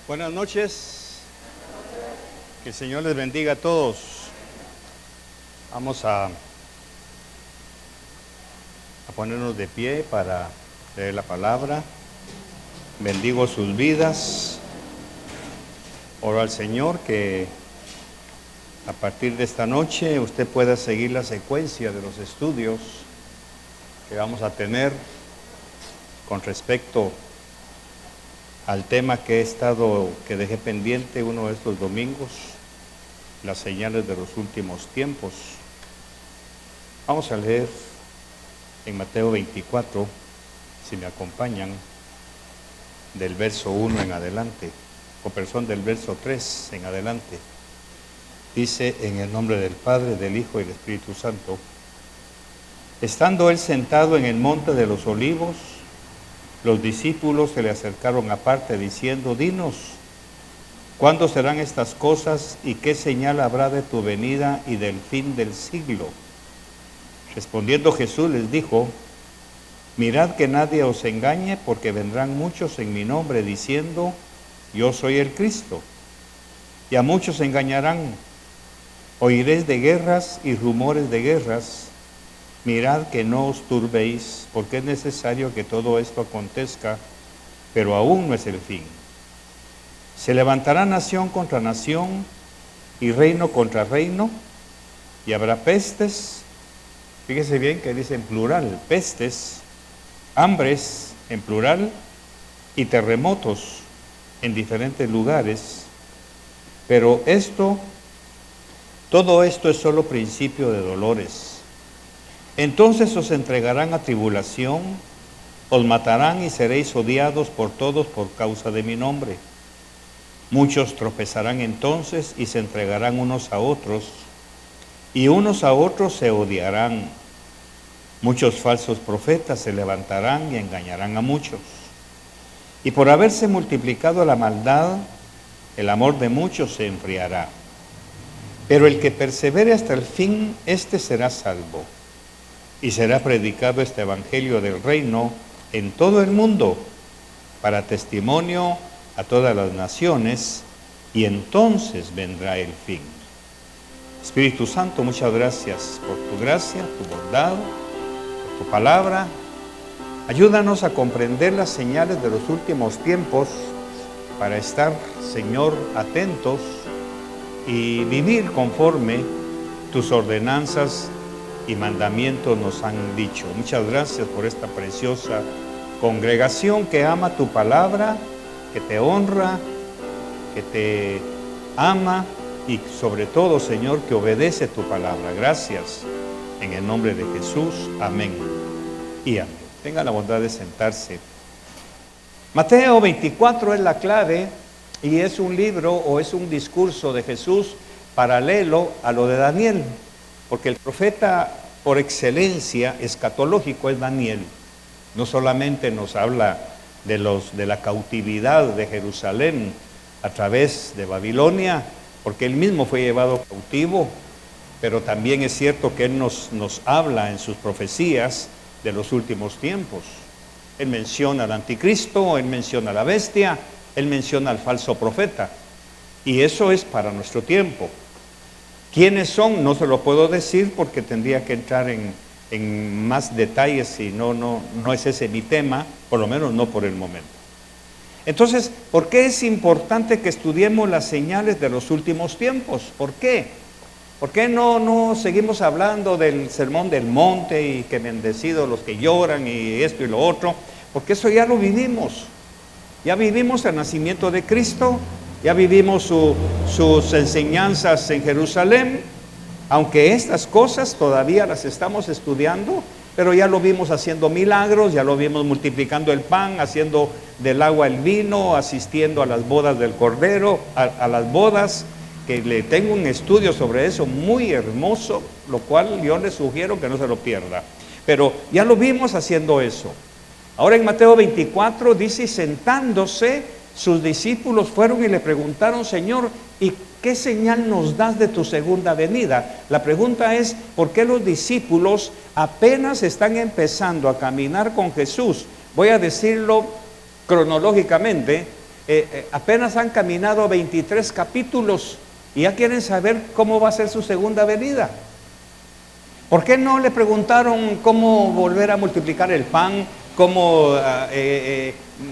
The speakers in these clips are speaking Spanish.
Buenas noches, que el Señor les bendiga a todos. Vamos a ponernos de pie para leer la palabra. Bendigo sus vidas. Oro al Señor que a partir de esta noche usted pueda seguir la secuencia de los estudios que vamos a tener con respecto al tema que dejé pendiente uno de estos domingos, las señales de los últimos tiempos. Vamos a leer en Mateo 24, si me acompañan, del verso 1 en adelante, del verso 3 en adelante. Dice: en el nombre del Padre, del Hijo y del Espíritu Santo. Estando él sentado en el monte de los Olivos, los discípulos se le acercaron aparte diciendo: dinos, ¿cuándo serán estas cosas y qué señal habrá de tu venida y del fin del siglo? Respondiendo Jesús les dijo: mirad que nadie os engañe, porque vendrán muchos en mi nombre diciendo: yo soy el Cristo, y a muchos engañarán. Oiréis de guerras y rumores de guerras. Mirad que no os turbéis, porque es necesario que todo esto acontezca, pero aún no es el fin. Se levantará nación contra nación y reino contra reino, y habrá pestes, fíjese bien que dice en plural, pestes, hambres en plural, y terremotos en diferentes lugares. Pero todo esto es solo principio de dolores. Entonces os entregarán a tribulación, os matarán y seréis odiados por todos por causa de mi nombre. Muchos tropezarán entonces y se entregarán unos a otros, y unos a otros se odiarán. Muchos falsos profetas se levantarán y engañarán a muchos. Y por haberse multiplicado la maldad, el amor de muchos se enfriará. Pero el que persevere hasta el fin, éste será salvo. Y será predicado este evangelio del reino en todo el mundo, para testimonio a todas las naciones, y entonces vendrá el fin. Espíritu Santo, muchas gracias por tu gracia, tu bondad, por tu palabra. Ayúdanos a comprender las señales de los últimos tiempos, para estar, Señor, atentos y vivir conforme tus ordenanzas y mandamientos nos han dicho. Muchas gracias por esta preciosa congregación que ama tu palabra, que te honra, que te ama y sobre todo, Señor, que obedece tu palabra. Gracias. En el nombre de Jesús. Amén y amén. Tenga la bondad de sentarse. Mateo 24 es la clave y es un libro o es un discurso de Jesús paralelo a lo de Daniel. Porque el profeta por excelencia escatológico es Daniel. No solamente nos habla de la cautividad de Jerusalén a través de Babilonia, porque él mismo fue llevado cautivo, pero también es cierto que él nos habla en sus profecías de los últimos tiempos. Él menciona al anticristo, él menciona a la bestia, él menciona al falso profeta. Y eso es para nuestro tiempo. ¿Quiénes son? No se lo puedo decir porque tendría que entrar en más detalles y no es ese mi tema, por lo menos no por el momento. Entonces, ¿por qué es importante que estudiemos las señales de los últimos tiempos? ¿Por qué? ¿Por qué no seguimos hablando del sermón del monte y que bendecidos los que lloran y esto y lo otro? Porque eso ya lo vivimos. Ya vivimos el nacimiento de Cristo. Ya vivimos sus enseñanzas en Jerusalén, aunque estas cosas todavía las estamos estudiando, pero ya lo vimos haciendo milagros, ya lo vimos multiplicando el pan, haciendo del agua el vino, asistiendo a las bodas del Cordero, a las bodas, que le tengo un estudio sobre eso muy hermoso, lo cual yo le sugiero que no se lo pierda. Pero ya lo vimos haciendo eso. Ahora en Mateo 24 dice: sentándose, sus discípulos fueron y le preguntaron: Señor, ¿y qué señal nos das de tu segunda venida? La pregunta es: ¿por qué los discípulos apenas están empezando a caminar con Jesús? Voy a decirlo cronológicamente. apenas han caminado 23 capítulos y ya quieren saber cómo va a ser su segunda venida. ¿Por qué no le preguntaron cómo volver a multiplicar el pan? ¿Cómo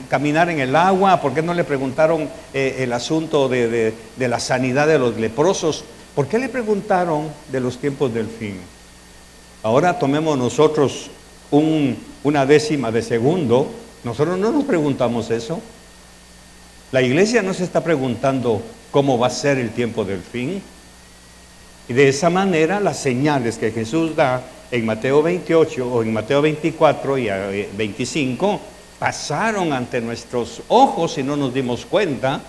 caminar en el agua? ¿Por qué no le preguntaron el asunto de la sanidad de los leprosos? ¿Por qué le preguntaron de los tiempos del fin? Ahora tomemos nosotros una décima de segundo. Nosotros no nos preguntamos eso. La iglesia no se está preguntando cómo va a ser el tiempo del fin. Y de esa manera las señales que Jesús da en Mateo 28 o en Mateo 24 y 25 pasaron ante nuestros ojos y no nos dimos cuenta.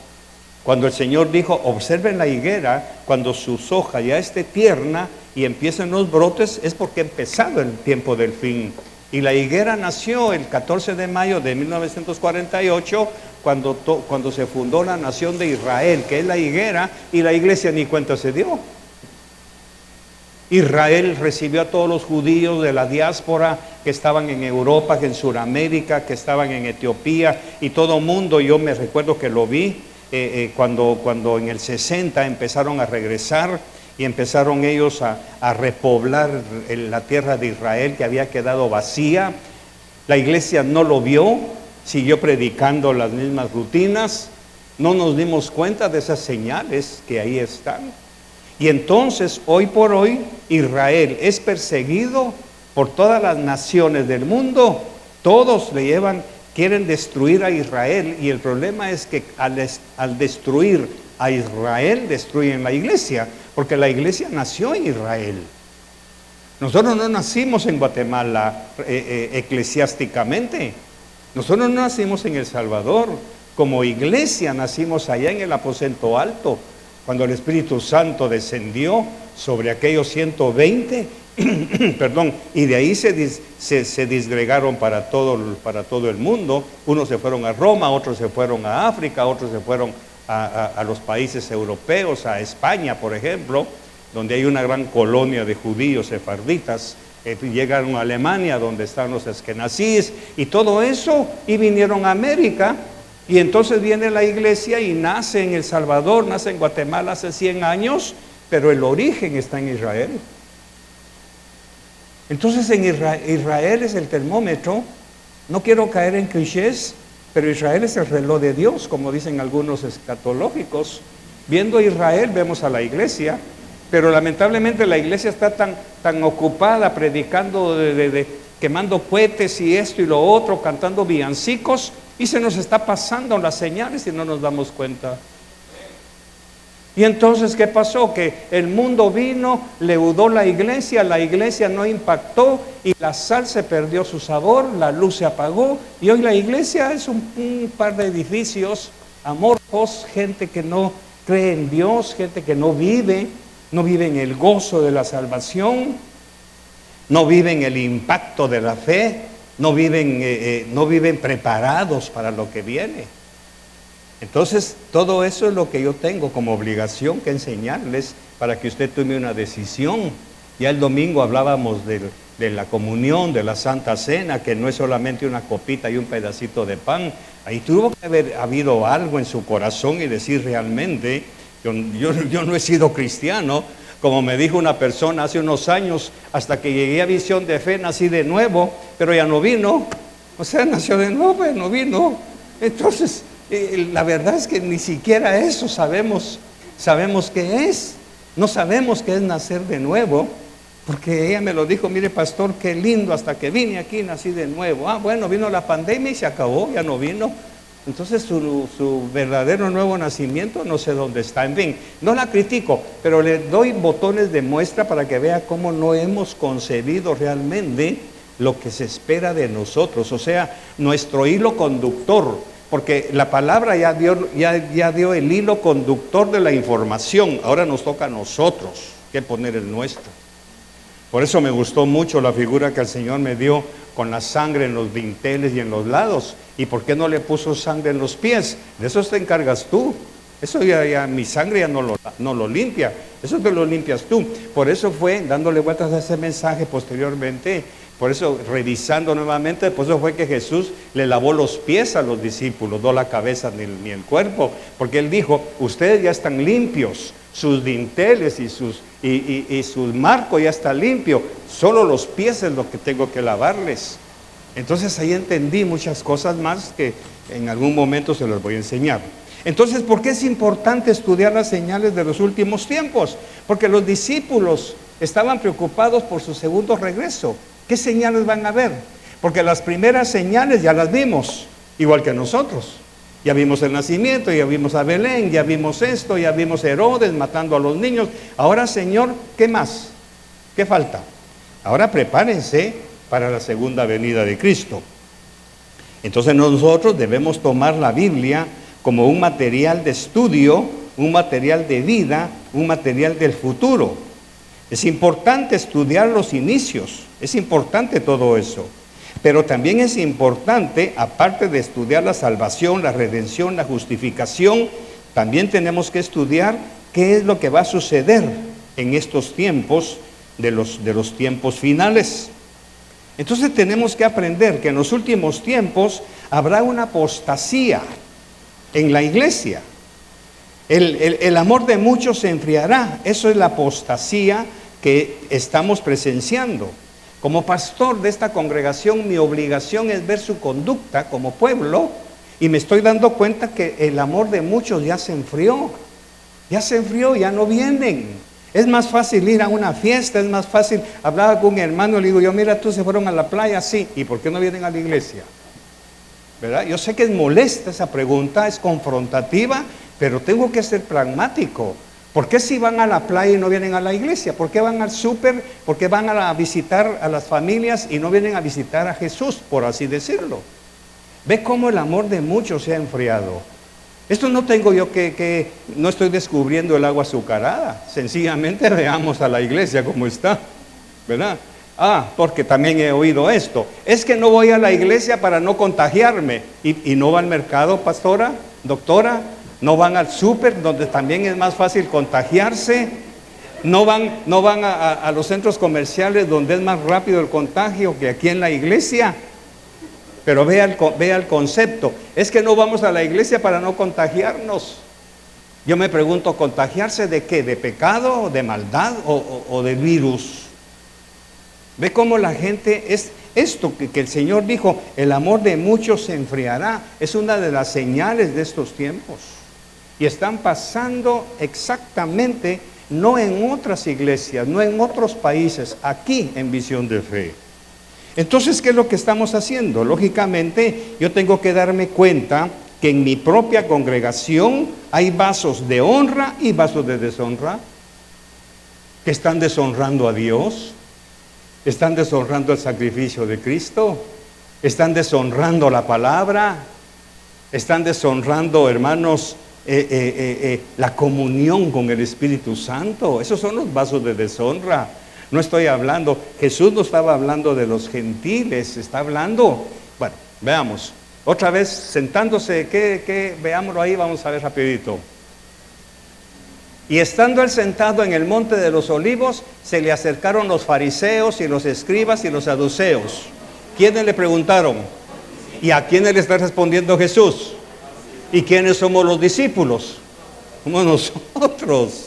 Cuando el Señor dijo, observen la higuera, cuando sus hojas ya esté tierna y empiecen los brotes, es porque ha empezado el tiempo del fin. Y la higuera nació el 14 de mayo de 1948, cuando se fundó la nación de Israel, que es la higuera, y la iglesia ni cuenta se dio. Israel recibió a todos los judíos de la diáspora que estaban en Europa, que en Sudamérica, que estaban en Etiopía, y todo mundo. Yo me recuerdo que lo vi cuando en el 60 empezaron a regresar y empezaron ellos a repoblar la tierra de Israel que había quedado vacía. La iglesia no lo vio, siguió predicando las mismas rutinas, no nos dimos cuenta de esas señales que ahí están. Y entonces, hoy por hoy, Israel es perseguido por todas las naciones del mundo. Todos quieren destruir a Israel, y el problema es que al destruir a Israel, destruyen la iglesia, porque la iglesia nació en Israel. Nosotros no nacimos en Guatemala eclesiásticamente. Nosotros no nacimos en El Salvador. Como iglesia nacimos allá en el aposento alto, cuando el Espíritu Santo descendió sobre aquellos 120, perdón, y de ahí se disgregaron para todo el mundo. Unos se fueron a Roma, otros se fueron a África, otros se fueron a los países europeos, a España, por ejemplo, donde hay una gran colonia de judíos sefarditas. Llegaron a Alemania, donde están los eskenazíes, y todo eso, y vinieron a América. Y entonces viene la iglesia y nace en El Salvador, nace en Guatemala hace 100 años, pero el origen está en Israel. Entonces en Israel es el termómetro. No quiero caer en clichés, pero Israel es el reloj de Dios, como dicen algunos escatológicos. Viendo a Israel vemos a la iglesia, pero lamentablemente la iglesia está tan ocupada predicando, quemando cohetes y esto y lo otro, cantando villancicos, y se nos está pasando las señales y no nos damos cuenta. Y entonces, ¿qué pasó? Que el mundo vino, leudó la iglesia no impactó, y la sal se perdió su sabor, la luz se apagó, y hoy la iglesia es un par de edificios amorfos, gente que no cree en Dios, gente que no vive en el gozo de la salvación, no vive en el impacto de la fe, no viven preparados para lo que viene. Entonces, todo eso es lo que yo tengo como obligación que enseñarles para que usted tome una decisión. Ya el domingo hablábamos de la comunión, de la Santa Cena, que no es solamente una copita y un pedacito de pan. Ahí tuvo que haber habido algo en su corazón y decir realmente, yo no he sido cristiano. Como me dijo una persona hace unos años, hasta que llegué a Visión de Fe, nací de nuevo, pero ya no vino. O sea, nació de nuevo, ya no vino. Entonces, la verdad es que ni siquiera eso sabemos qué es. No sabemos qué es nacer de nuevo, porque ella me lo dijo, mire pastor, qué lindo, hasta que vine aquí nací de nuevo. Bueno, vino la pandemia y se acabó, ya no vino. Entonces su verdadero nuevo nacimiento no sé dónde está. En fin, no la critico, pero le doy botones de muestra para que vea cómo no hemos concebido realmente lo que se espera de nosotros. O sea, nuestro hilo conductor, porque la palabra ya dio el hilo conductor de la información. Ahora nos toca a nosotros que poner el nuestro. Por eso me gustó mucho la figura que el Señor me dio con la sangre en los dinteles y en los lados. ¿Y por qué no le puso sangre en los pies? De eso te encargas tú. Eso ya mi sangre ya no lo limpia. Eso te lo limpias tú. Por eso fue dándole vueltas a ese mensaje posteriormente Por eso, revisando nuevamente, por eso fue que Jesús le lavó los pies a los discípulos, no la cabeza ni el cuerpo, porque Él dijo, ustedes ya están limpios, sus dinteles y sus marcos ya están limpios, solo los pies es lo que tengo que lavarles. Entonces ahí entendí muchas cosas más que en algún momento se las voy a enseñar. Entonces, ¿por qué es importante estudiar las señales de los últimos tiempos? Porque los discípulos estaban preocupados por su segundo regreso. ¿Qué señales van a ver? Porque las primeras señales ya las vimos, igual que nosotros. Ya vimos el nacimiento, ya vimos a Belén, ya vimos esto, ya vimos a Herodes matando a los niños. Ahora, Señor, ¿qué más? ¿Qué falta? Ahora prepárense para la segunda venida de Cristo. Entonces nosotros debemos tomar la Biblia como un material de estudio, un material de vida, un material del futuro. Es importante estudiar los inicios, es importante todo eso. Pero también es importante, aparte de estudiar la salvación, la redención, la justificación, también tenemos que estudiar qué es lo que va a suceder en estos tiempos de los tiempos finales. Entonces tenemos que aprender que en los últimos tiempos habrá una apostasía en la iglesia. El amor de muchos se enfriará. Eso es la apostasía que estamos presenciando. Como pastor de esta congregación, mi obligación es ver su conducta como pueblo, y me estoy dando cuenta que el amor de muchos ya se enfrió, ya no vienen. Es más fácil ir a una fiesta, es más fácil. Hablaba con un hermano, le digo yo, mira, tú se fueron a la playa, sí, ¿y por qué no vienen a la iglesia? ¿Verdad? Yo sé que es molesta esa pregunta, es confrontativa, pero tengo que ser pragmático. ¿Por qué si van a la playa y no vienen a la iglesia? ¿Por qué van al súper? ¿Por qué van a visitar a las familias y no vienen a visitar a Jesús, por así decirlo? Ve cómo el amor de muchos se ha enfriado. Esto no tengo yo no estoy descubriendo el agua azucarada. Sencillamente veamos a la iglesia como está, ¿verdad? Porque también he oído esto. Es que no voy a la iglesia para no contagiarme. ¿Y no va al mercado, pastora, doctora? ¿No van al súper, donde también es más fácil contagiarse? ¿No van a los centros comerciales, donde es más rápido el contagio que aquí en la iglesia? Pero vea el concepto. Es que no vamos a la iglesia para no contagiarnos. Yo me pregunto, ¿contagiarse de qué? ¿De pecado, de maldad o de virus? Ve cómo la gente es esto que el Señor dijo, el amor de muchos se enfriará. Es una de las señales de estos tiempos. Y están pasando exactamente, no en otras iglesias, no en otros países, aquí en Visión de Fe. Entonces, ¿qué es lo que estamos haciendo? Lógicamente, yo tengo que darme cuenta que en mi propia congregación hay vasos de honra y vasos de deshonra, que están deshonrando a Dios, están deshonrando el sacrificio de Cristo, están deshonrando la palabra, están deshonrando, hermanos, la comunión con el Espíritu Santo. Esos son los vasos de deshonra. No estoy hablando, Jesús no estaba hablando de los gentiles, está hablando, bueno, veamos, otra vez sentándose, veámoslo ahí, vamos a ver rapidito. Y estando él sentado en el monte de los olivos, se le acercaron los fariseos y los escribas y los saduceos. ¿Quiénes le preguntaron? ¿Y a quiénes le está respondiendo Jesús? ¿Y quiénes somos los discípulos? Somos nosotros.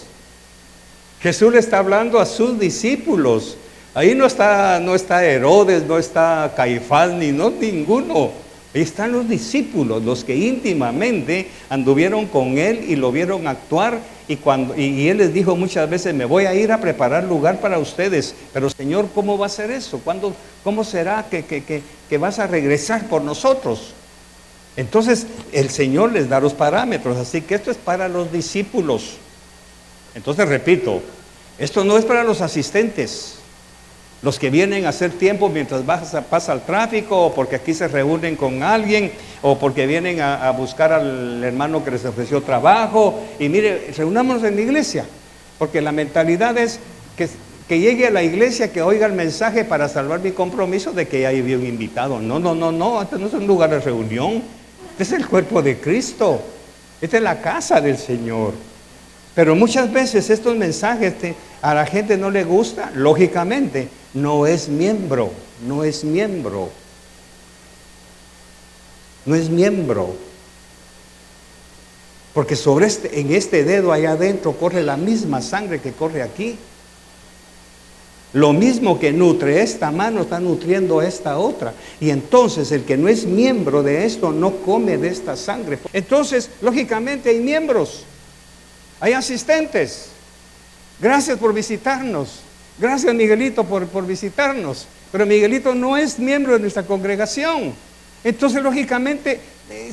Jesús le está hablando a sus discípulos. Ahí no está Herodes, no está Caifás, ninguno. Ahí están los discípulos, los que íntimamente anduvieron con él y lo vieron actuar. Y él les dijo muchas veces, me voy a ir a preparar lugar para ustedes. Pero Señor, ¿cómo va a ser eso? ¿Cómo será que vas a regresar por nosotros? Entonces el Señor les da los parámetros, así que esto es para los discípulos. Entonces repito, esto no es para los asistentes, los que vienen a hacer tiempo mientras pasa el tráfico, o porque aquí se reúnen con alguien, o porque vienen a buscar al hermano que les ofreció trabajo. Y mire, reunámonos en la iglesia, porque la mentalidad es que llegue a la iglesia, que oiga el mensaje para salvar mi compromiso de que ya había un invitado. No, este no es un lugar de reunión, este es el cuerpo de Cristo, esta es la casa del Señor. Pero muchas veces estos mensajes a la gente no le gusta, lógicamente, no es miembro, no es miembro, no es miembro. Porque en este dedo allá adentro corre la misma sangre que corre aquí. Lo mismo que nutre esta mano está nutriendo esta otra. Y entonces el que no es miembro de esto no come de esta sangre. Entonces, lógicamente hay miembros, hay asistentes. Gracias por visitarnos. Gracias, Miguelito, por visitarnos. Pero Miguelito no es miembro de nuestra congregación. Entonces, lógicamente,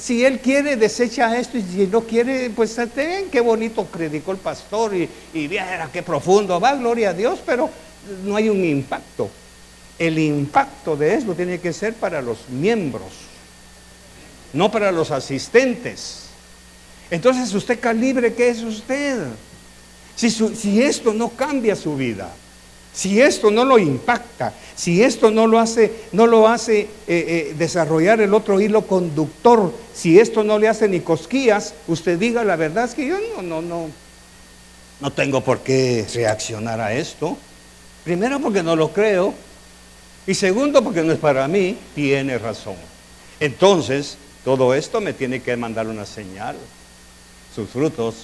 si él quiere, desecha esto. Y si no quiere, pues qué bonito predicó el pastor. Y viera qué profundo va, gloria a Dios. Pero no hay un impacto. El impacto de esto tiene que ser para los miembros, no para los asistentes. Entonces, usted calibre, ¿qué es usted? Si esto no cambia su vida, si esto no lo impacta, si esto no lo hace desarrollar el otro hilo conductor, si esto no le hace ni cosquillas, usted diga, la verdad es que yo no tengo por qué reaccionar a esto. Primero, porque no lo creo, y segundo, porque no es para mí. Tiene razón. Entonces, todo esto me tiene que mandar una señal. Sus frutos: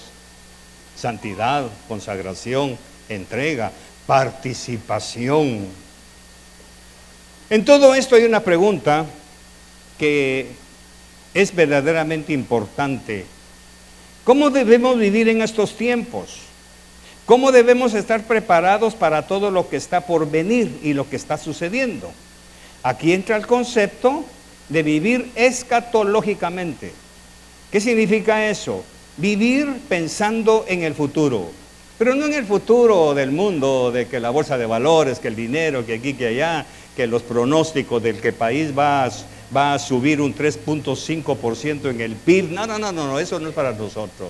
santidad, consagración, entrega, participación. En todo esto hay una pregunta que es verdaderamente importante. ¿Cómo debemos vivir en estos tiempos? ¿Cómo debemos estar preparados para todo lo que está por venir y lo que está sucediendo? Aquí entra el concepto de vivir escatológicamente. ¿Qué significa eso? Vivir pensando en el futuro, pero no en el futuro del mundo, de que la bolsa de valores, que el dinero, que aquí, que allá, que los pronósticos del que país va a subir un 3.5% en el PIB. No, eso no es para nosotros.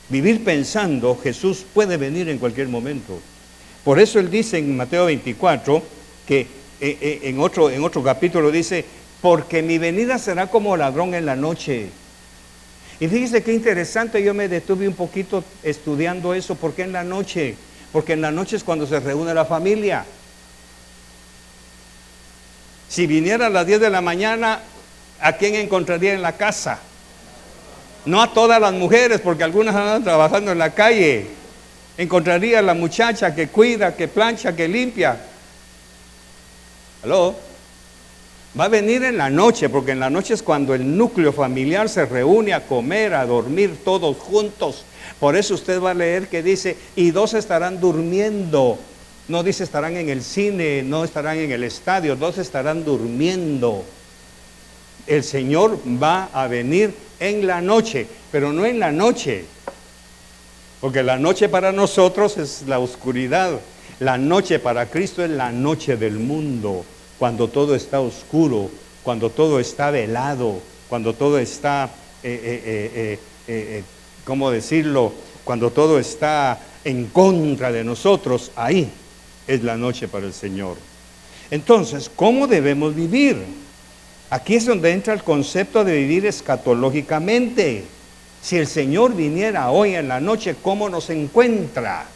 Vivir pensando, Jesús puede venir en cualquier momento. Por eso Él dice en Mateo 24, que en otro capítulo dice, porque mi venida será como ladrón en la noche. Y fíjese qué interesante, yo me detuve un poquito estudiando eso. ¿Por qué en la noche? Porque en la noche es cuando se reúne la familia. Si viniera a las 10 de la mañana, ¿a quién encontraría en la casa? No a todas las mujeres, porque algunas andan trabajando en la calle. Encontraría a la muchacha que cuida, que plancha, que limpia. ¿Aló? Va a venir en la noche, porque en la noche es cuando el núcleo familiar se reúne a comer, a dormir todos juntos. Por eso usted va a leer que dice, y dos estarán durmiendo. No dice estarán en el cine, no estarán en el estadio, dos estarán durmiendo. El Señor va a venir en la noche, pero no en la noche, porque la noche para nosotros es la oscuridad. La noche para Cristo es la noche del mundo, cuando todo está oscuro, cuando todo está velado, cuando todo está, ¿cómo decirlo? Cuando todo está en contra de nosotros, ahí es la noche para el Señor. Entonces, ¿cómo debemos vivir? Aquí es donde entra el concepto de vivir escatológicamente. Si el Señor viniera hoy en la noche, ¿cómo nos encuentra?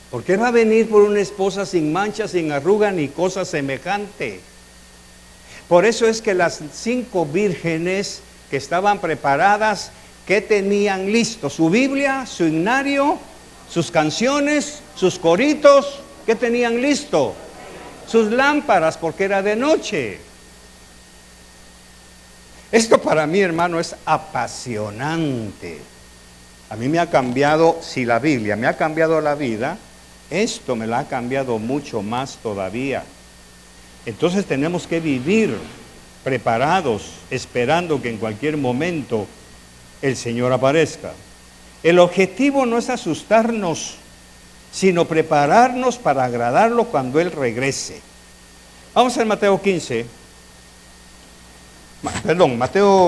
Porque Él va a venir por una esposa sin mancha, sin arruga, ni cosa semejante. Por eso es que las 5 vírgenes que estaban preparadas, ¿qué tenían listo? Su Biblia, su himnario, sus canciones, sus coritos, ¿qué tenían listo? Sus lámparas, porque era de noche. Esto para mí, hermano, es apasionante. A mí me ha cambiado, si la Biblia me ha cambiado la vida, esto me la ha cambiado mucho más todavía. Entonces tenemos que vivir preparados, esperando que en cualquier momento el Señor aparezca. El objetivo no es asustarnos, sino prepararnos para agradarlo cuando Él regrese. Vamos a Mateo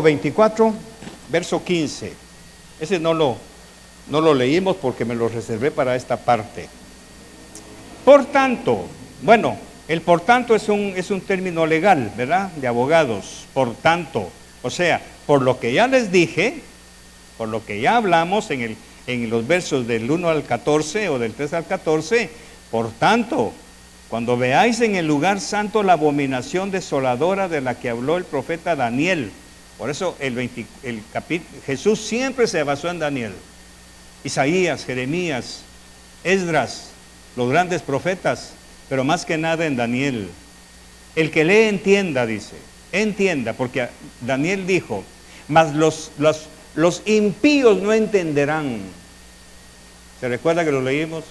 24, verso 15. Ese no lo leímos porque me lo reservé para esta parte. Por tanto, el por tanto es un término legal, ¿verdad? De abogados. Por tanto, o sea, por lo que ya les dije, por lo que ya hablamos en en los versos del 1 al 14 o del 3 al 14, por tanto, cuando veáis en el lugar santo la abominación desoladora de la que habló el profeta Daniel, por eso Jesús siempre se basó en Daniel, Isaías, Jeremías, Esdras, los grandes profetas, pero más que nada en Daniel. El que lee entienda, dice, entienda, porque Daniel dijo, mas los impíos no entenderán. ¿Se recuerda que lo leímos?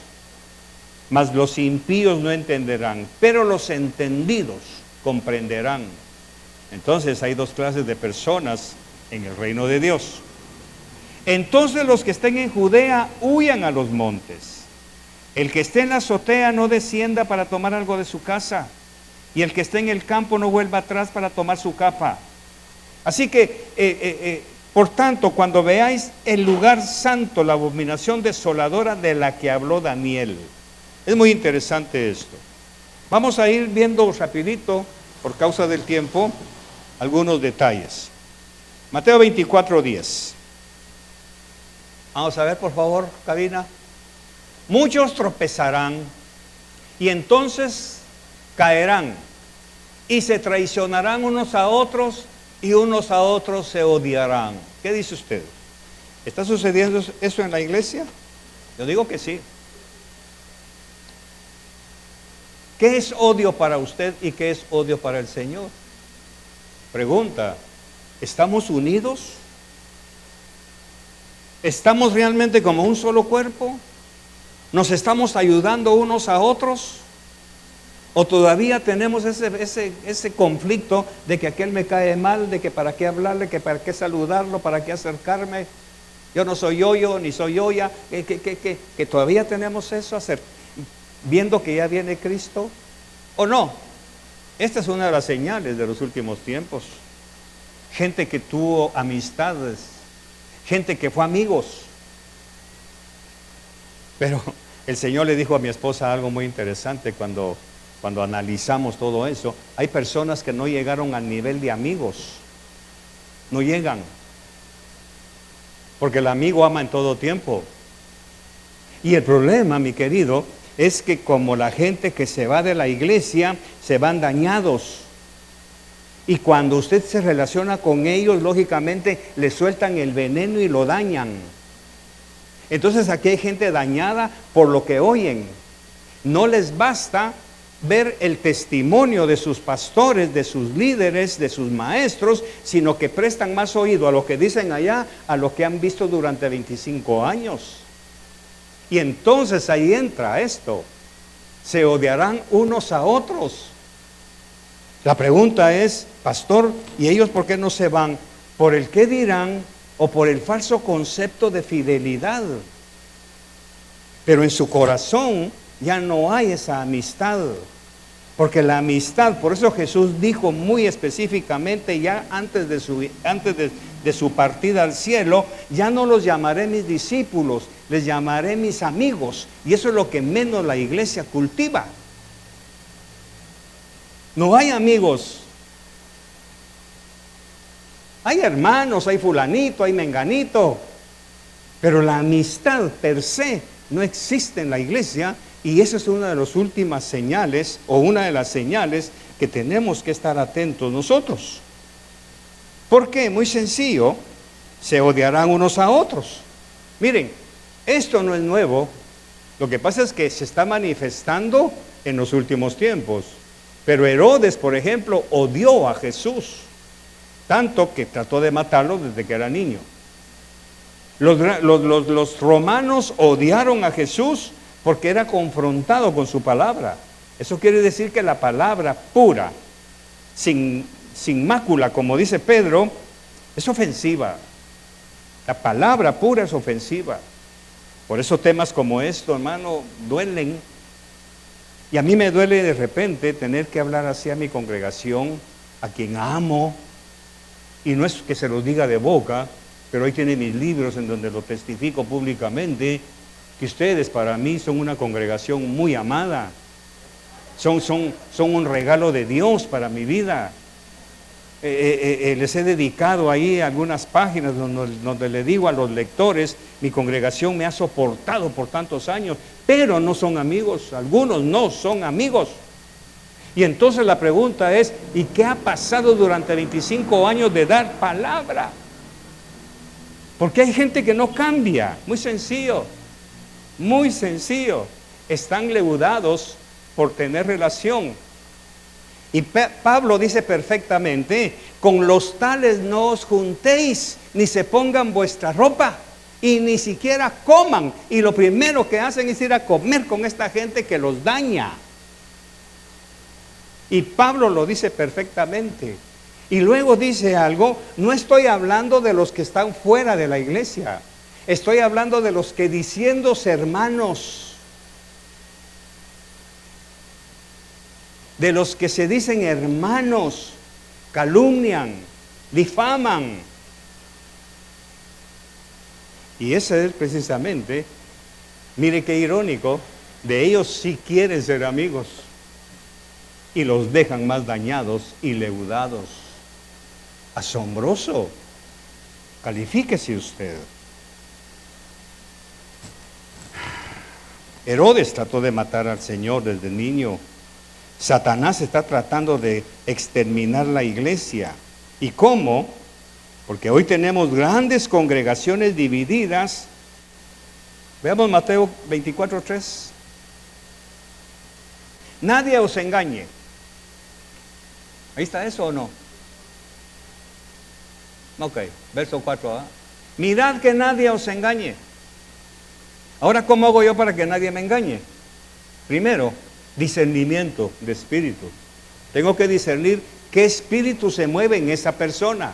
Mas los impíos no entenderán, pero los entendidos comprenderán. Entonces hay dos clases de personas en el reino de Dios. Entonces los que estén en Judea huyan a los montes. El que esté en la azotea no descienda para tomar algo de su casa, y el que esté en el campo no vuelva atrás para tomar su capa. Así que, por tanto, cuando veáis el lugar santo, la abominación desoladora de la que habló Daniel. Es muy interesante esto. Vamos a ir viendo rapidito, por causa del tiempo, algunos detalles. Mateo 24:10. Vamos a ver, por favor, cabina. Muchos tropezarán y entonces caerán y se traicionarán unos a otros y unos a otros se odiarán. ¿Qué dice usted? ¿Está sucediendo eso en la iglesia? Yo digo que sí. ¿Qué es odio para usted y qué es odio para el Señor? Pregunta, ¿estamos unidos? ¿Estamos realmente como un solo cuerpo? ¿Nos estamos ayudando unos a otros? ¿O todavía tenemos ese conflicto de que aquel me cae mal, de que para qué hablarle, que para qué saludarlo, para qué acercarme? Yo no soy yo, ni soy yoya, que todavía tenemos eso, viendo que ya viene Cristo, ¿o no? Esta es una de las señales de los últimos tiempos. Gente que tuvo amistades, gente que fue amigos. Pero el Señor le dijo a mi esposa algo muy interesante cuando analizamos todo eso. Hay personas que no llegaron al nivel de amigos, no llegan, porque el amigo ama en todo tiempo. Y el problema, mi querido, es que como la gente que se va de la iglesia, se van dañados. Y cuando usted se relaciona con ellos, lógicamente le sueltan el veneno y lo dañan. Entonces aquí hay gente dañada por lo que oyen. No les basta ver el testimonio de sus pastores, de sus líderes, de sus maestros, sino que prestan más oído a lo que dicen allá, a lo que han visto durante 25 años. Y entonces ahí entra esto, se odiarán unos a otros. La pregunta es, pastor, ¿y ellos por qué no se van? ¿Por el qué dirán o por el falso concepto de fidelidad? Pero en su corazón ya no hay esa amistad, porque la amistad, por eso Jesús dijo muy específicamente ya antes de su partida al cielo, ya no los llamaré mis discípulos, les llamaré mis amigos. Y eso es lo que menos la iglesia cultiva. No hay amigos. Hay hermanos, hay fulanito, hay menganito, pero la amistad per se no existe en la iglesia. Y esa es una de las últimas señales, o una de las señales que tenemos que estar atentos nosotros. ¿Por qué? Muy sencillo, se odiarán unos a otros. Miren, esto no es nuevo, lo que pasa es que se está manifestando en los últimos tiempos. Pero Herodes, por ejemplo, odió a Jesús, tanto que trató de matarlo desde que era niño. Los romanos odiaron a Jesús porque era confrontado con su palabra. Eso quiere decir que la palabra pura, sin mácula, como dice Pedro, es ofensiva. La palabra pura es ofensiva. Por eso temas como esto, hermano, duelen. Y a mí me duele de repente tener que hablar así a mi congregación, a quien amo. Y no es que se los diga de boca, pero ahí tiene mis libros en donde lo testifico públicamente, que ustedes para mí son una congregación muy amada. Son un regalo de Dios para mi vida. les he dedicado ahí algunas páginas donde le digo a los lectores, mi congregación me ha soportado por tantos años, pero no son amigos, algunos no son amigos. Y entonces la pregunta es, ¿y qué ha pasado durante 25 años de dar palabra? Porque hay gente que no cambia, muy sencillo, muy sencillo. Están leudados por tener relación. Y Pablo dice perfectamente, con los tales no os juntéis, ni se pongan vuestra ropa, y ni siquiera coman. Y lo primero que hacen es ir a comer con esta gente que los daña. Y Pablo lo dice perfectamente. Y luego dice algo, no estoy hablando de los que están fuera de la iglesia, estoy hablando de los que diciéndose hermanos, de los que se dicen hermanos, calumnian, difaman. Y ese es precisamente, mire qué irónico, de ellos sí quieren ser amigos y los dejan más dañados y leudados. Asombroso. Califíquese usted. Herodes trató de matar al Señor desde niño. Satanás está tratando de exterminar la iglesia. ¿Y cómo? Porque hoy tenemos grandes congregaciones divididas. Veamos Mateo 24:3. Nadie os engañe. ¿Ahí está eso o no? Ok, verso 4. Mirad que nadie os engañe. Ahora, ¿cómo hago yo para que nadie me engañe? Primero, discernimiento de espíritu. Tengo que discernir qué espíritu se mueve en esa persona.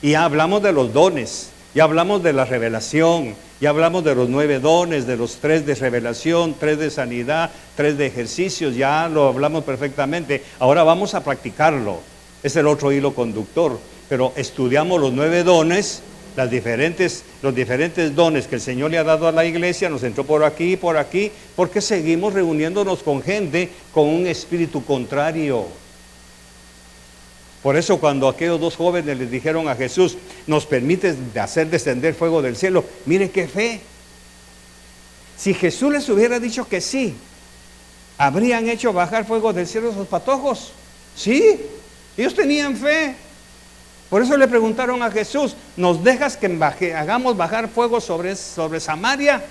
Y ya hablamos de los dones, ya hablamos de la revelación, ya hablamos de los 9 dones, de los 3 de revelación, 3 de sanidad, 3 de ejercicios, ya lo hablamos perfectamente. Ahora vamos a practicarlo. Es el otro hilo conductor. Pero estudiamos los 9 dones, los diferentes dones que el Señor le ha dado a la iglesia, nos entró por aquí, porque seguimos reuniéndonos con gente con un espíritu contrario. Por eso cuando aquellos 2 jóvenes les dijeron a Jesús, nos permites hacer descender fuego del cielo, mire qué fe. Si Jesús les hubiera dicho que sí, ¿habrían hecho bajar fuego del cielo a sus patojos? Sí, ellos tenían fe. Por eso le preguntaron a Jesús, ¿nos dejas que hagamos bajar fuego sobre Samaria?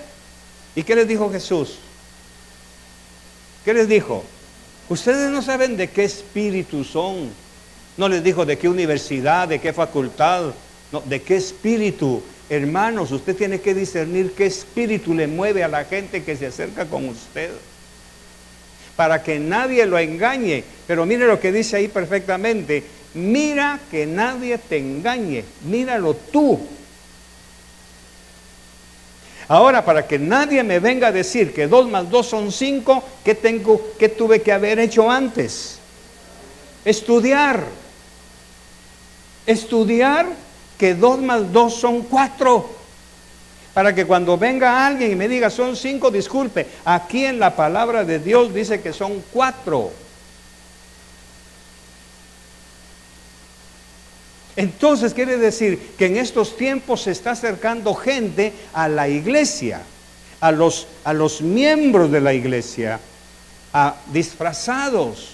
¿Y qué les dijo Jesús? ¿Qué les dijo? Ustedes no saben de qué espíritu son. No les dijo de qué universidad, de qué facultad, no, de qué espíritu. Hermanos, usted tiene que discernir qué espíritu le mueve a la gente que se acerca con usted, para que nadie lo engañe. Pero mire lo que dice ahí perfectamente, mira que nadie te engañe, míralo tú. Ahora, para que nadie me venga a decir que 2 más 2 son 5, ¿qué tuve que haber hecho antes? Estudiar que 2 más 2 son 4, para que cuando venga alguien y me diga son 5, disculpe, aquí en la palabra de Dios dice que son 4. Entonces quiere decir que en estos tiempos se está acercando gente a la iglesia, a los miembros de la iglesia, disfrazados,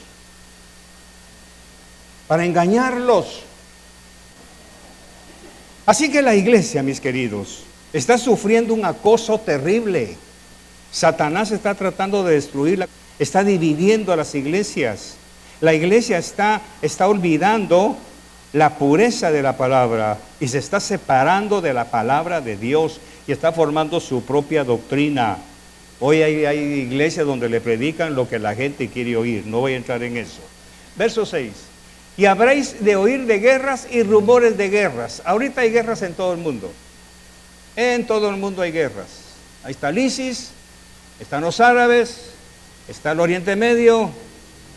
para engañarlos. Así que la iglesia, mis queridos, está sufriendo un acoso terrible. Satanás está tratando de destruirla, está dividiendo a las iglesias. La iglesia está olvidando la pureza de la palabra y se está separando de la palabra de Dios y está formando su propia doctrina. Hoy hay iglesias donde le predican lo que la gente quiere oír. No voy a entrar en eso. Verso 6. Y habréis de oír de guerras y rumores de guerras. Ahorita hay guerras en todo el mundo. En todo el mundo hay guerras. Ahí está el ISIS, están los árabes, está el Oriente Medio,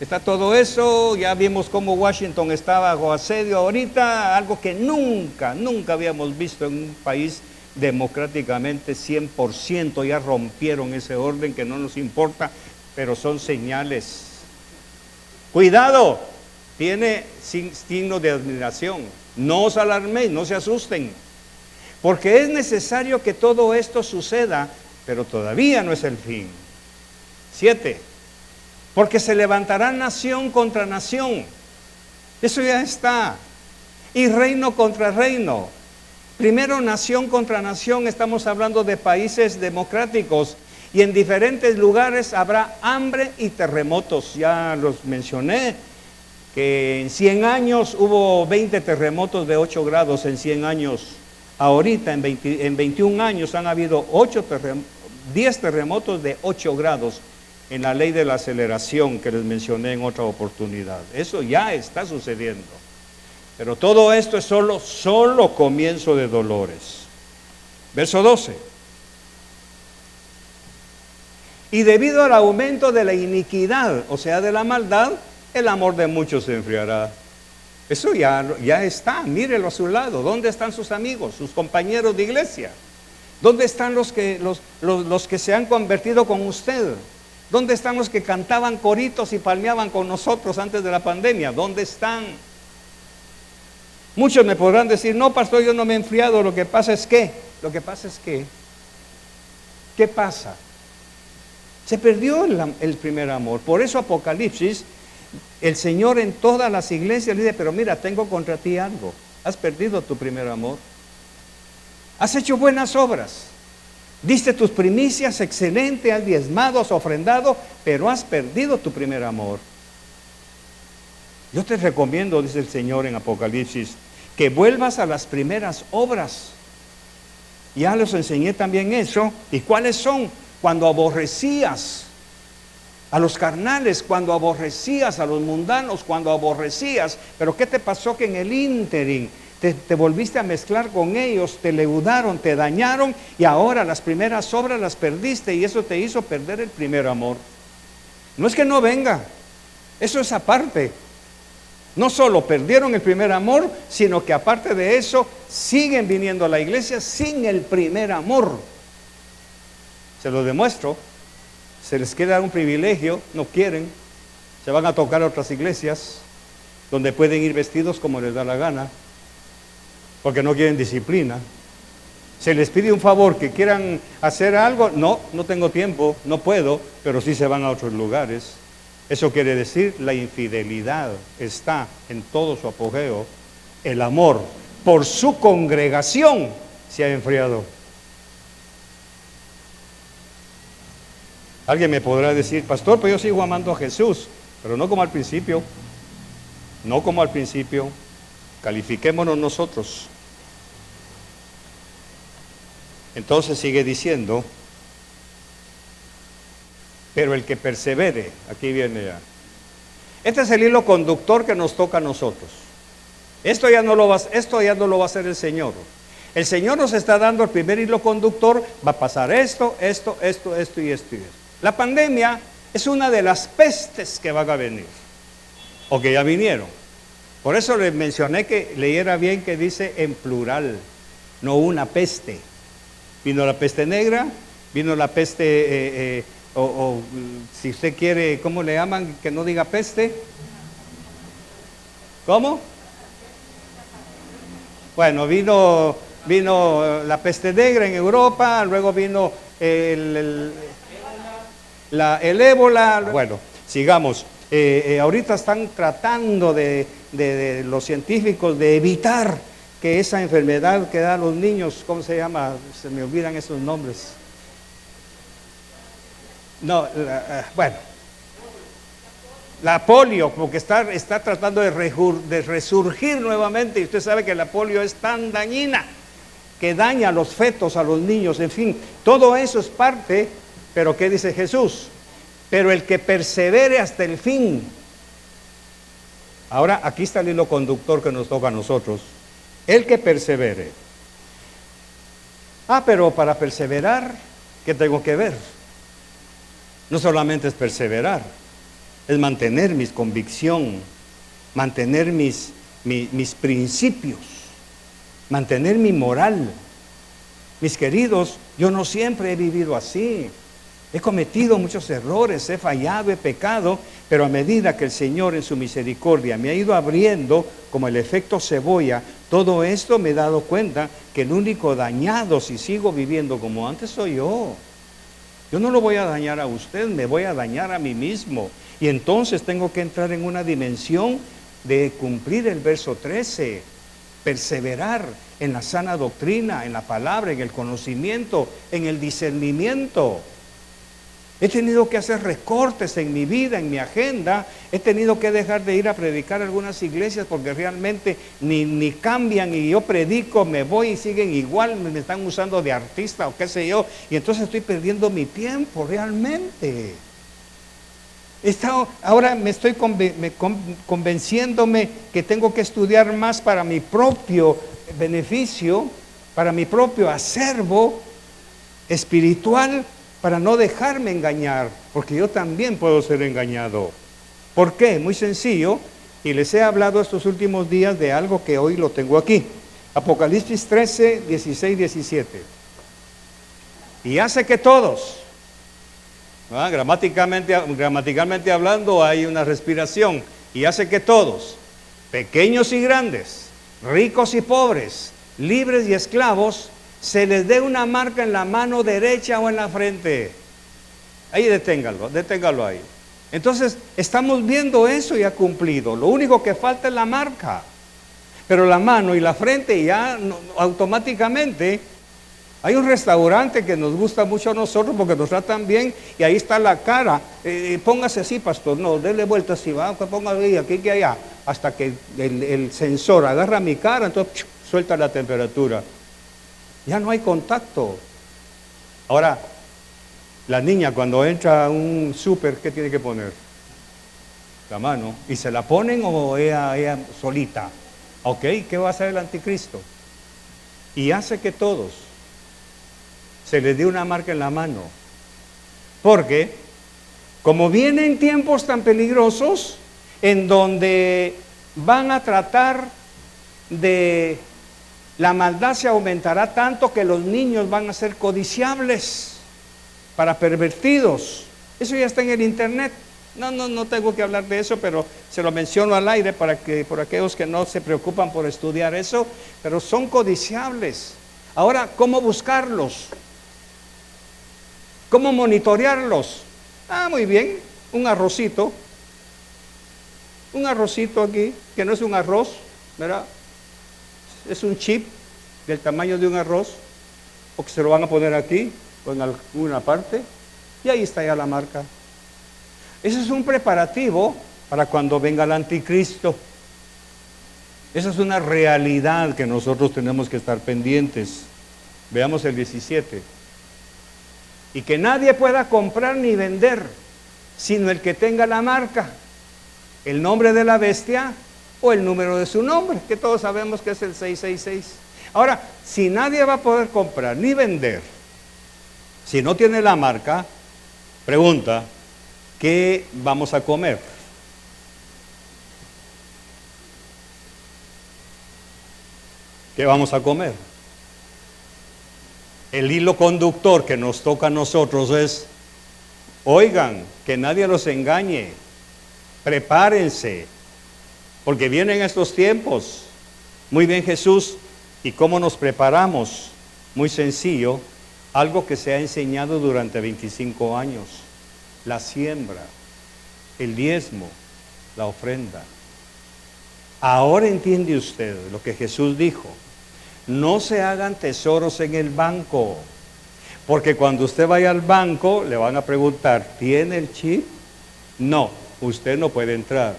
está todo eso. Ya vimos cómo Washington está bajo asedio ahorita, algo que nunca habíamos visto en un país democráticamente 100%. Ya rompieron ese orden que no nos importa, pero son señales. Cuidado, tiene signo de admiración. No os alarméis, no se asusten, porque es necesario que todo esto suceda, pero todavía no es el fin. 7. Porque se levantará nación contra nación. Eso ya está. Y reino contra reino. Primero, nación contra nación, estamos hablando de países democráticos. Y en diferentes lugares habrá hambre y terremotos. Ya los mencioné, que en 100 años hubo 20 terremotos de 8 grados en 100 años. Ahorita en 21 años han habido 10 terremotos de 8 grados en la ley de la aceleración que les mencioné en otra oportunidad. Eso ya está sucediendo. Pero todo esto es solo comienzo de dolores. Verso 12. Y debido al aumento de la iniquidad, o sea, de la maldad, el amor de muchos se enfriará. Eso ya está, mírelo a su lado. ¿Dónde están sus amigos, sus compañeros de iglesia? ¿Dónde están los que se han convertido con usted? ¿Dónde están los que cantaban coritos y palmeaban con nosotros antes de la pandemia? ¿Dónde están? Muchos me podrán decir, no, pastor, yo no me he enfriado. Lo que pasa es que, ¿qué pasa? Se perdió el primer amor. Por eso Apocalipsis, el Señor en todas las iglesias le dice, pero mira, tengo contra ti algo. Has perdido tu primer amor. Has hecho buenas obras. Diste tus primicias, excelente, has diezmado, has ofrendado, pero has perdido tu primer amor. Yo te recomiendo, dice el Señor en Apocalipsis, que vuelvas a las primeras obras. Ya les enseñé también eso. ¿Y cuáles son? Cuando aborrecías a los carnales, cuando aborrecías a los mundanos, cuando aborrecías. Pero ¿qué te pasó? Que en el ínterin te volviste a mezclar con ellos, te leudaron, te dañaron, y ahora las primeras obras las perdiste, y eso te hizo perder el primer amor. No es que no venga, eso es aparte. No solo perdieron el primer amor, sino que aparte de eso, siguen viniendo a la iglesia sin el primer amor. Se lo demuestro. Se les queda un privilegio, no quieren, se van a tocar a otras iglesias, donde pueden ir vestidos como les da la gana, porque no quieren disciplina. Se les pide un favor, que quieran hacer algo, no tengo tiempo, no puedo, pero sí se van a otros lugares. Eso quiere decir, la infidelidad está en todo su apogeo. El amor por su congregación se ha enfriado. Alguien me podrá decir, pastor, pues yo sigo amando a Jesús, pero no como al principio. No como al principio. Califiquémonos nosotros. Entonces sigue diciendo, pero el que persevere, aquí viene ya. Este es el hilo conductor que nos toca a nosotros. Esto ya no lo va a hacer el Señor. El Señor nos está dando el primer hilo conductor, va a pasar esto y esto. La pandemia es una de las pestes que van a venir, o que ya vinieron. Por eso les mencioné que leyera bien que dice en plural, no una peste. Vino la peste negra, vino la peste, si usted quiere, ¿cómo le llaman? Que no diga peste. ¿Cómo? Bueno, vino la peste negra en Europa, luego vino el ébola. Bueno, sigamos. Ahorita están tratando de los científicos de evitar que esa enfermedad que da a los niños, ¿cómo se llama? Se me olvidan esos nombres. La polio, porque está tratando de resurgir nuevamente, y usted sabe que la polio es tan dañina que daña a los fetos, a los niños, en fin, todo eso es parte, pero ¿qué dice Jesús? Pero el que persevere hasta el fin. Ahora, aquí está el hilo conductor que nos toca a nosotros. El que persevere. Pero para perseverar, ¿qué tengo que ver? No solamente es perseverar, es mantener mi convicción, mantener mis principios, mantener mi moral. Mis queridos, yo no siempre he vivido así. He cometido muchos errores, he fallado, he pecado, pero a medida que el Señor en su misericordia me ha ido abriendo, como el efecto cebolla, todo esto me he dado cuenta que el único dañado si sigo viviendo como antes soy yo. Yo no lo voy a dañar a usted, me voy a dañar a mí mismo. Y entonces tengo que entrar en una dimensión de cumplir el verso 13, perseverar en la sana doctrina, en la palabra, en el conocimiento, en el discernimiento. He tenido que hacer recortes en mi vida, en mi agenda. He tenido que dejar de ir a predicar a algunas iglesias porque realmente ni cambian, y yo predico, me voy y siguen igual, me están usando de artista o qué sé yo. Y entonces estoy perdiendo mi tiempo realmente. Ahora me estoy convenciéndome que tengo que estudiar más para mi propio beneficio, para mi propio acervo espiritual, para no dejarme engañar, porque yo también puedo ser engañado. ¿Por qué? Muy sencillo, y les he hablado estos últimos días de algo que hoy lo tengo aquí. Apocalipsis 13, 16, 17. Y hace que todos, gramaticalmente hablando, hay una respiración, y hace que todos, pequeños y grandes, ricos y pobres, libres y esclavos, se les dé una marca en la mano derecha o en la frente. Ahí deténgalo ahí. Entonces, estamos viendo eso ya cumplido. Lo único que falta es la marca. Pero la mano y la frente ya automáticamente. Hay un restaurante que nos gusta mucho a nosotros porque nos tratan bien, y ahí está la cara. Póngase así, pastor. No, déle vuelta así, va, póngale ahí, aquí que allá, hasta que el sensor agarra mi cara, entonces suelta la temperatura. Ya no hay contacto. Ahora, la niña cuando entra a un súper, ¿qué tiene que poner? La mano. ¿Y se la ponen o ella solita? ¿Ok? ¿Qué va a hacer el anticristo? Y hace que todos se les dé una marca en la mano. Porque, como vienen tiempos tan peligrosos, en donde van a tratar de... La maldad se aumentará tanto que los niños van a ser codiciables para pervertidos. Eso ya está en el internet. No tengo que hablar de eso, pero se lo menciono al aire por aquellos que no se preocupan por estudiar eso, pero son codiciables. Ahora, ¿cómo buscarlos? ¿Cómo monitorearlos? Muy bien, un arrocito aquí, que no es un arroz, ¿verdad? Es un chip del tamaño de un arroz, o que se lo van a poner aquí o en alguna parte, y ahí está ya la marca. Eso es un preparativo para cuando venga el anticristo. Esa es una realidad que nosotros tenemos que estar pendientes. Veamos el 17. Y que nadie pueda comprar ni vender, sino el que tenga la marca, el nombre de la bestia o el número de su nombre, que todos sabemos que es el 666. Ahora, si nadie va a poder comprar ni vender, si no tiene la marca, pregunta, ¿qué vamos a comer? ¿Qué vamos a comer? El hilo conductor que nos toca a nosotros es, oigan, que nadie los engañe, prepárense, porque vienen estos tiempos. Muy bien, Jesús. ¿Y cómo nos preparamos? Muy sencillo, algo que se ha enseñado durante 25 años, la siembra, el diezmo, la ofrenda. Ahora entiende usted lo que Jesús dijo. No se hagan tesoros en el banco, porque cuando usted vaya al banco le van a preguntar, ¿tiene el chip? No, usted no puede entrar.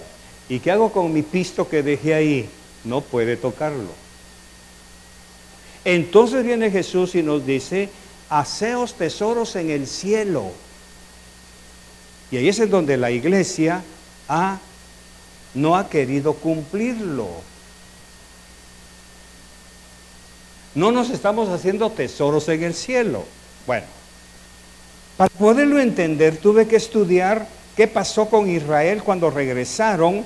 ¿Y qué hago con mi pisto que dejé ahí? No puede tocarlo. Entonces viene Jesús y nos dice, haceos tesoros en el cielo. Y ahí es donde la iglesia no ha querido cumplirlo. No nos estamos haciendo tesoros en el cielo. Bueno, para poderlo entender tuve que estudiar qué pasó con Israel cuando regresaron,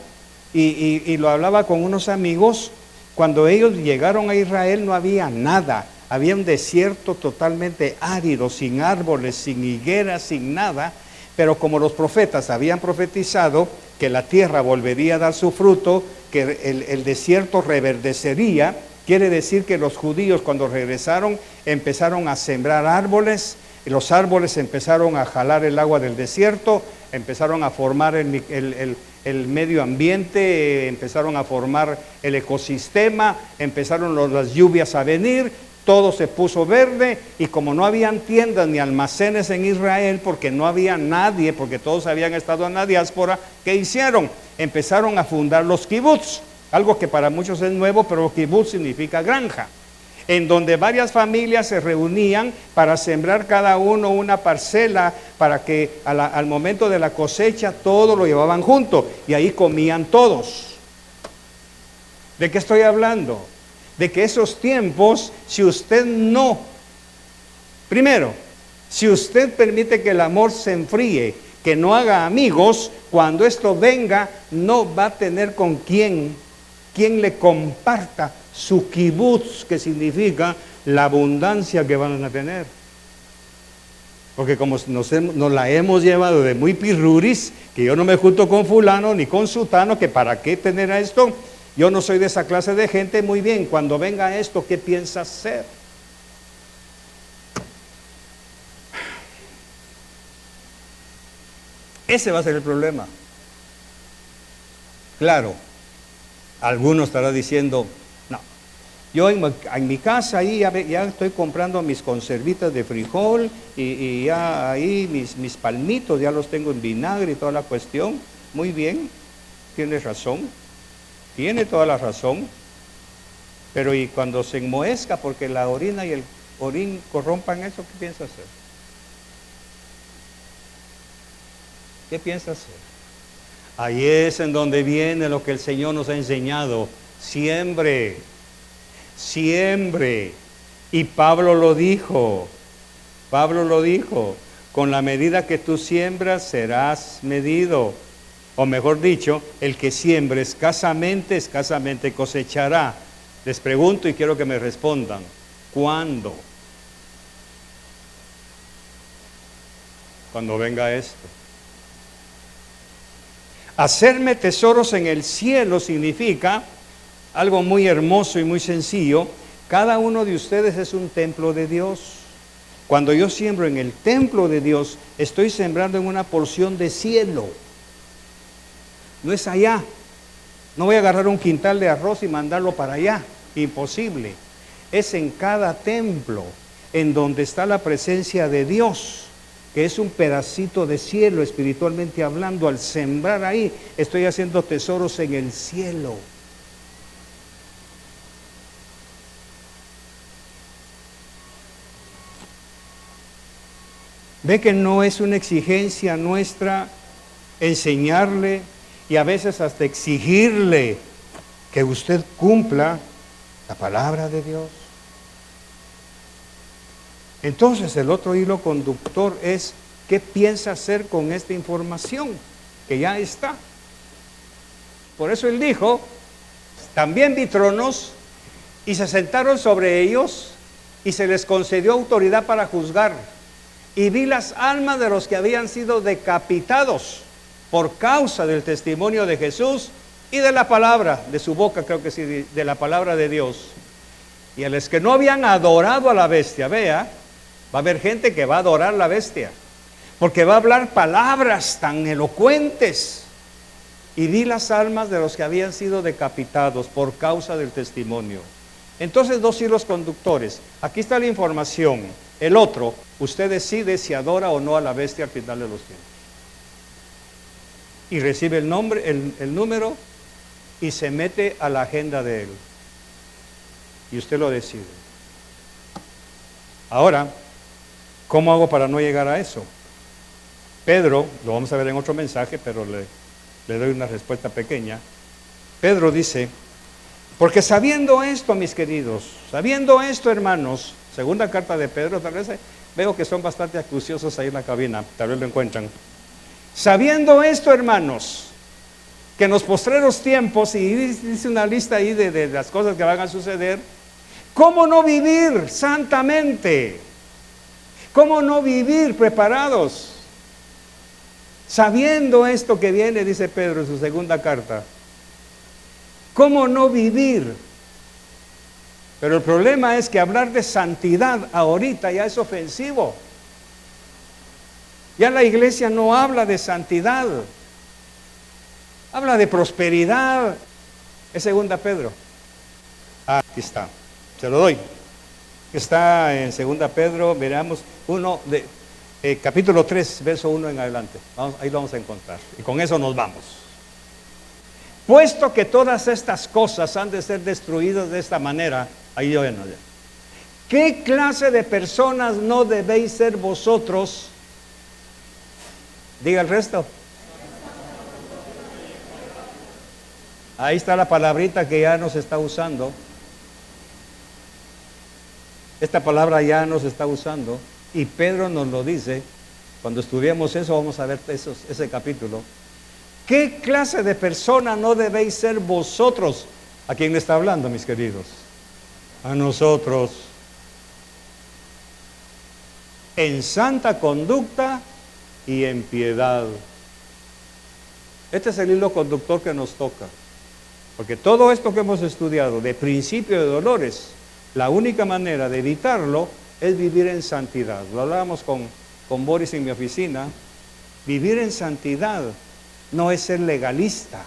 y lo hablaba con unos amigos. Cuando ellos llegaron a Israel no había nada. había un desierto totalmente árido, sin árboles, sin higueras, sin nada, pero como los profetas habían profetizado que la tierra volvería a dar su fruto, que el desierto reverdecería, quiere decir que los judíos cuando regresaron empezaron a sembrar árboles, y los árboles empezaron a jalar el agua del desierto, empezaron a formar el medio ambiente, empezaron a formar el ecosistema, empezaron las lluvias a venir, todo se puso verde, y como no habían tiendas ni almacenes en Israel, porque no había nadie, porque todos habían estado en la diáspora, ¿qué hicieron? Empezaron a fundar los kibbutz, algo que para muchos es nuevo, pero kibbutz significa granja, en donde varias familias se reunían para sembrar cada uno una parcela, para que al momento de la cosecha todo lo llevaban junto, y ahí comían todos. ¿De qué estoy hablando? De que esos tiempos, si usted no, primero, si usted permite que el amor se enfríe, que no haga amigos, cuando esto venga, no va a tener con quien le comparta su kibutz, que significa la abundancia que van a tener. Porque como nos la hemos llevado de muy pirruris, que yo no me junto con fulano ni con sutano, que para qué tener a esto. Yo no soy de esa clase de gente. Muy bien, cuando venga esto, ¿qué piensas hacer? Ese va a ser el problema. Claro, alguno estará diciendo, no, yo en mi casa ahí ya estoy comprando mis conservitas de frijol y ya ahí mis palmitos ya los tengo en vinagre y toda la cuestión. Muy bien, tienes razón. Tiene toda la razón, pero y cuando se enmohezca porque la orina y el orín corrompan eso, ¿qué piensa hacer? ¿Qué piensa hacer? Ahí es en donde viene lo que el Señor nos ha enseñado. Siembre, siembre. Y Pablo lo dijo, con la medida que tú siembras serás medido. O mejor dicho, el que siembre escasamente cosechará. Les pregunto y quiero que me respondan, ¿cuándo? Cuando venga esto. Hacerme tesoros en el cielo significa algo muy hermoso y muy sencillo. Cada uno de ustedes es un templo de Dios. Cuando yo siembro en el templo de Dios, estoy sembrando en una porción de cielo. No es allá. No voy a agarrar un quintal de arroz y mandarlo para allá. Imposible. Es en cada templo en donde está la presencia de Dios, que es un pedacito de cielo espiritualmente hablando. Al sembrar ahí, estoy haciendo tesoros en el cielo. Ve que no es una exigencia nuestra enseñarle y a veces hasta exigirle que usted cumpla la palabra de Dios. Entonces el otro hilo conductor es, ¿qué piensa hacer con esta información que ya está? Por eso él dijo, también vi tronos y se sentaron sobre ellos y se les concedió autoridad para juzgar. Y vi las almas de los que habían sido decapitados por causa del testimonio de Jesús y de la palabra, de su boca, creo que sí, de la palabra de Dios. Y a los que no habían adorado a la bestia, vea, va a haber gente que va a adorar a la bestia, porque va a hablar palabras tan elocuentes. Y vi las almas de los que habían sido decapitados por causa del testimonio. Entonces, dos hilos conductores. Aquí está la información. El otro, usted decide si adora o no a la bestia al final de los tiempos. Y recibe el nombre, el número, y se mete a la agenda de él. Y usted lo decide. Ahora, ¿cómo hago para no llegar a eso? Pedro, lo vamos a ver en otro mensaje, pero le doy una respuesta pequeña. Pedro dice, porque sabiendo esto, mis queridos, sabiendo esto, hermanos, segunda carta de Pedro, tal vez veo que son bastante acuciosos ahí en la cabina, tal vez lo encuentran. Sabiendo esto, hermanos, que en los postreros tiempos, y dice una lista ahí de las cosas que van a suceder, ¿Cómo no vivir santamente? ¿Cómo no vivir preparados? Sabiendo esto que viene, dice Pedro en su segunda carta. ¿Cómo no vivir? Pero el problema es que hablar de santidad ahorita ya es ofensivo. Ya la iglesia no habla de santidad. Habla de prosperidad. Es segunda Pedro. Aquí está. Se lo doy. Está en segunda Pedro, veamos, capítulo 3, verso 1 en adelante. Ahí lo vamos a encontrar. Y con eso nos vamos. Puesto que todas estas cosas han de ser destruidas de esta manera, ahí yo no. ¿Qué clase de personas no debéis ser vosotros? Diga el resto. Ahí está la palabrita que ya nos está usando. Esta palabra ya nos está usando. Y Pedro nos lo dice. Cuando estudiemos eso, vamos a ver ese capítulo. ¿Qué clase de persona no debéis ser vosotros? ¿A quién le está hablando, mis queridos? A nosotros. En santa conducta y en piedad. Este es el hilo conductor que nos toca. Porque todo esto que hemos estudiado, de principio de dolores, la única manera de evitarlo es vivir en santidad. Lo hablábamos con Boris en mi oficina. Vivir en santidad no es ser legalista.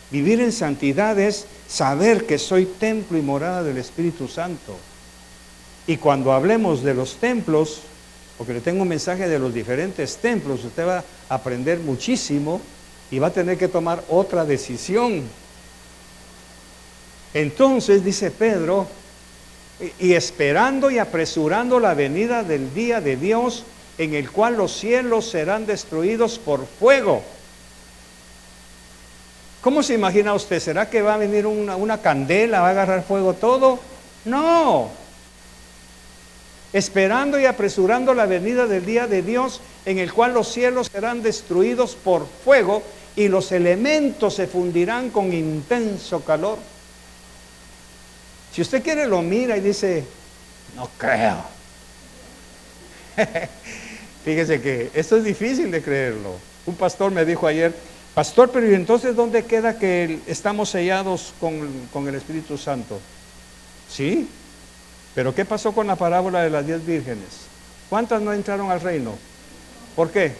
Vivir en santidad es saber que soy templo y morada del Espíritu Santo. Y cuando hablemos de los templos, porque le tengo un mensaje de los diferentes templos, usted va a aprender muchísimo y va a tener que tomar otra decisión. Entonces, dice Pedro, y esperando y apresurando la venida del día de Dios, en el cual los cielos serán destruidos por fuego. ¿Cómo se imagina usted? ¿Será que va a venir una candela, va a agarrar fuego todo? No. Esperando y apresurando la venida del día de Dios, en el cual los cielos serán destruidos por fuego y los elementos se fundirán con intenso calor. Si usted quiere lo mira y dice, no creo. Fíjese que esto es difícil de creerlo. Un pastor me dijo ayer, pastor, pero ¿y entonces dónde queda que estamos sellados con el Espíritu Santo? Sí, pero ¿qué pasó con la parábola de las 10 vírgenes? ¿Cuántas no entraron al reino? ¿Por qué?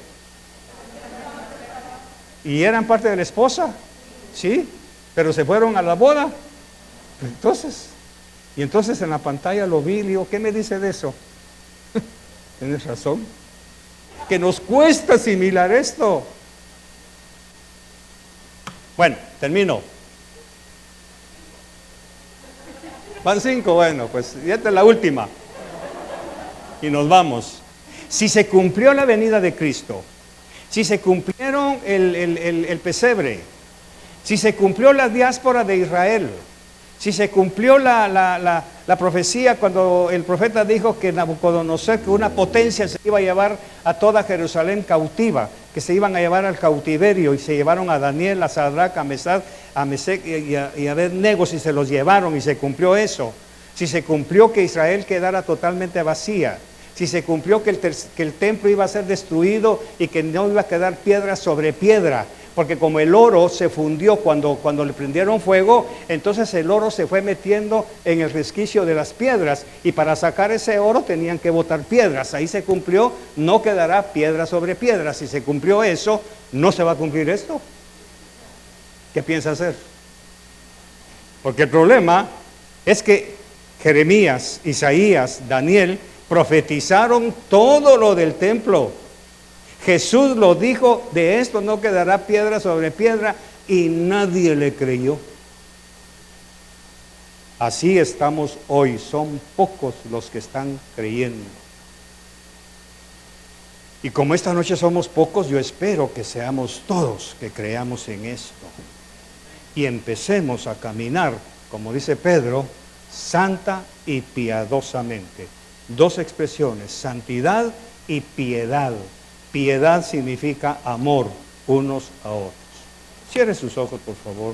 ¿Y eran parte de la esposa? Sí, pero se fueron a la boda. Entonces en la pantalla lo vi y le digo, ¿qué me dice de eso? Tienes razón. Que nos cuesta asimilar esto. Bueno, termino. Van 5, bueno, pues ya esta es la última. Y nos vamos. Si se cumplió la venida de Cristo, si se cumplieron el pesebre, si se cumplió la diáspora de Israel, si se cumplió la profecía cuando el profeta dijo que Nabucodonosor, que una potencia se iba a llevar a toda Jerusalén cautiva, que se iban a llevar al cautiverio, y se llevaron a Daniel, a Sadrach, a Mesec y a Abednego, y se los llevaron y se cumplió eso. Si se cumplió que Israel quedara totalmente vacía, si se cumplió que el templo iba a ser destruido y que no iba a quedar piedra sobre piedra, porque como el oro se fundió cuando le prendieron fuego, entonces el oro se fue metiendo en el resquicio de las piedras, y para sacar ese oro tenían que botar piedras. Ahí se cumplió, no quedará piedra sobre piedra. Si se cumplió eso, ¿no se va a cumplir esto? ¿Qué piensa hacer? Porque el problema es que Jeremías, Isaías, Daniel profetizaron todo lo del templo. Jesús lo dijo, de esto no quedará piedra sobre piedra, y nadie le creyó. Así estamos hoy, son pocos los que están creyendo. Y como esta noche somos pocos, yo espero que seamos todos que creamos en esto. Y empecemos a caminar, como dice Pedro, santa y piadosamente. Dos expresiones, santidad y piedad. Piedad significa amor unos a otros. Cierre sus ojos, por favor.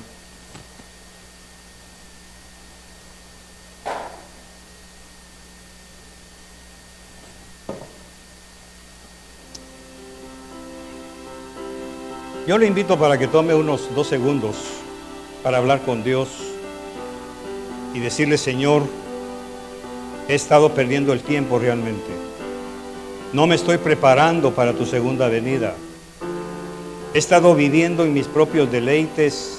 Yo le invito para que tome unos 2 segundos para hablar con Dios y decirle: Señor, he estado perdiendo el tiempo realmente. No me estoy preparando para tu segunda venida. He estado viviendo en mis propios deleites,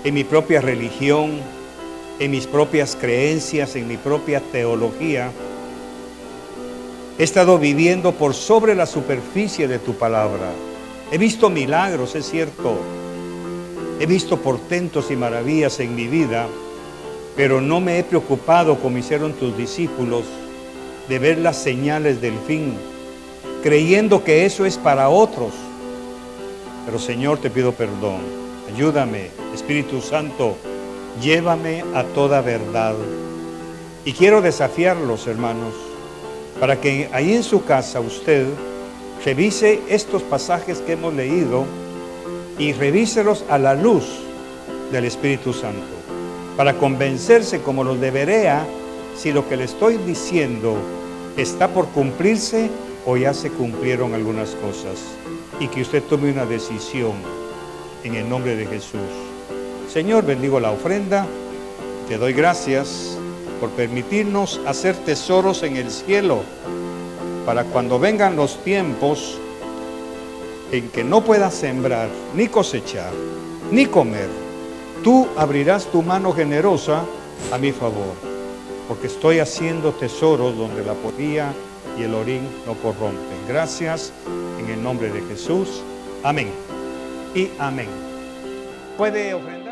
en mi propia religión, en mis propias creencias, en mi propia teología. He estado viviendo por sobre la superficie de tu palabra. He visto milagros, es cierto. He visto portentos y maravillas en mi vida, pero no me he preocupado, como hicieron tus discípulos, de ver las señales del fin, creyendo que eso es para otros. Pero Señor, te pido perdón. Ayúdame, Espíritu Santo, llévame a toda verdad. Y quiero desafiarlos, hermanos, para que ahí en su casa usted revise estos pasajes que hemos leído y revíselos a la luz del Espíritu Santo, para convencerse como los de Berea si lo que le estoy diciendo está por cumplirse o ya se cumplieron algunas cosas, y que usted tome una decisión en el nombre de Jesús. Señor, bendigo la ofrenda, te doy gracias por permitirnos hacer tesoros en el cielo, para cuando vengan los tiempos en que no puedas sembrar, ni cosechar, ni comer, tú abrirás tu mano generosa a mi favor, porque estoy haciendo tesoros donde la polilla y el orín no corrompen. Gracias, en el nombre de Jesús. Amén y amén. Puede ofrendar.